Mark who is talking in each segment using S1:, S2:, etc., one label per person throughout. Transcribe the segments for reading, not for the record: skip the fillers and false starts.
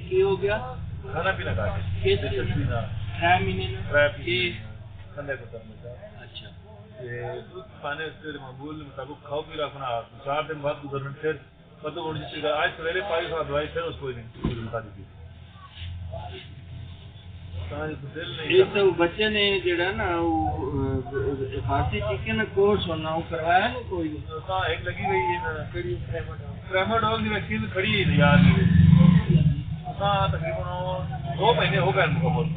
S1: की हो गया
S2: खाना पीना खा के
S1: 3 महीने अच्छा
S2: पाने मामूल मुताबिक खाओ पी रखना 4 दिन बाद गुजरने फिर मतलब आज सवेरे पाई खा दवाई फिर उसको नहीं बता दी
S1: एक तो बच्चे ने जड़ा ना फांसी टीके ना कोर्स होना वो करवाया ना कोई
S2: एक लगी हुई है ट्रेमाडोल की वैक्सीन खड़ी है यार तकरीबन 2 महीने हो गए मुकम्मल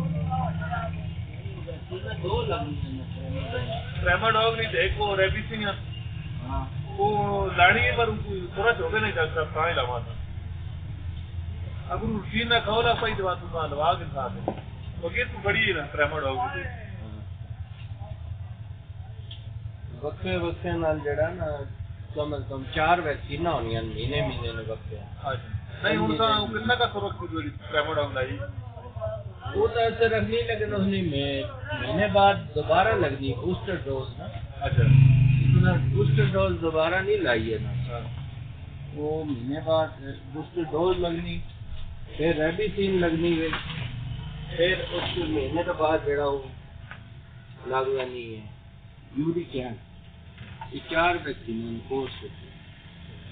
S2: ट्रेमाडोल नहीं देख वो रेबिसिन वो लाड़ी है पर थोड़ा छोटे नहीं चल सकता कहाँ लगा था अगर रूटीन ना खाओ ना पाई दवा तुम लगा के साथ ओके तू बड़ी है ना ट्रेमाडोल की
S1: वक्फे वक्फे नाल जड़ा ना कम से कम 4 वैक्सीन होनी महीने ने वक्फे
S2: नहीं उनका कितना का फर्क हुई ट्रेमाडोल लाई
S1: वो तो असर रखनी लेकिन उसने महीने बाद दोबारा लगनी बूस्टर डोज ना
S2: अच्छा
S1: बूस्टर डोज दोबारा नहीं लाई है ना वो महीने बाद बूस्टर डोज लगनी फिर रेबिसिन लगनी है फिर उसके महीने के बाद जड़ा वो लगना नहीं है यूरिक एसिड ये 4 वैक्सीन कोर्स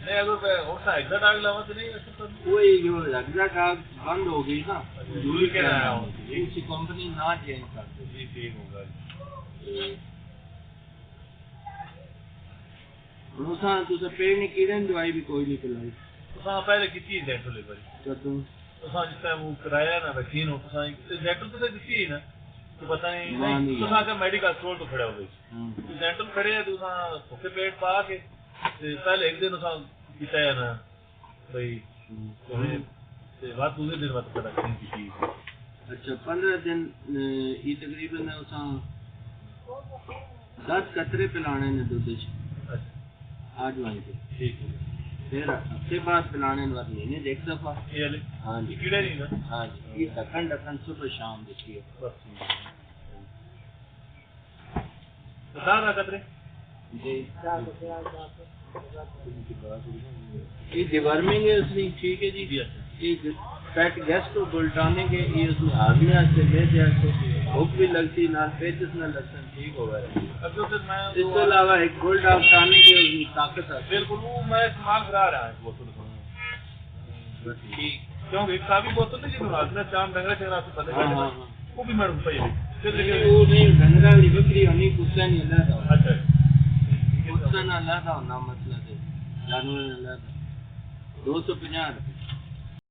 S2: नहीं अगर होता एग्जैक्ट आग लगा तो नहीं
S1: कोई जो एग्जैक्ट आग बंद हो गई ना
S2: यूरिक एसिड आया
S1: किसी कंपनी ना चेंज कर दे
S2: जी ठीक होगा
S1: रोसा तुझे पेड़ ने कीड़े दवाई भी कोई नहीं पिलाई
S2: तो पहले कितनी डेंटल लेबर
S1: तो तुम
S2: तो जिस टाइम वो कराया ना वैक्सीन हो तो डेंटल तो कितनी है ना तो पता नहीं तो का मेडिकल स्टोर तो खड़े हो गए डेंटल खड़े है तो भूखे पेट पा के पहले एक दिन किया है ना भाई बात दूसरे दिन बात पता की
S1: अच्छा 15 दिन ये तकरीबन 10 कतरे पिलाने ने दूध आज वाली
S2: ठीक है
S1: फिर हफ्ते बाद पिलाने महीने एक दफा हाँ जी
S2: कीड़े नहीं ना
S1: हाँ जी ये ढक्कन सुबह शाम देखिए
S2: सारा कतरे
S1: जी ये डिवर्मिंग है उसमें ठीक है जी ये फैट गैस को बुलटाने के ये उसमें हाजमे से ले जाते भूख भी लगती ना पेचिस ना लगता ठीक होगा इसके अलावा एक गोल्ड आउट आने की उसमें ताकत है
S2: बिल्कुल वो मैं इस्तेमाल करा रहा है बोतल ठीक क्योंकि एक साबी बोतल नहीं जो हाजमे चाम डंगरा चेहरा से पता वो भी मैडम सही है
S1: वो नहीं डंगरा वाली बकरी होनी कुत्ता नहीं अलग
S2: अच्छा
S1: कुत्ता ना अलग होना मतलब जानवर अलग 250 रुपये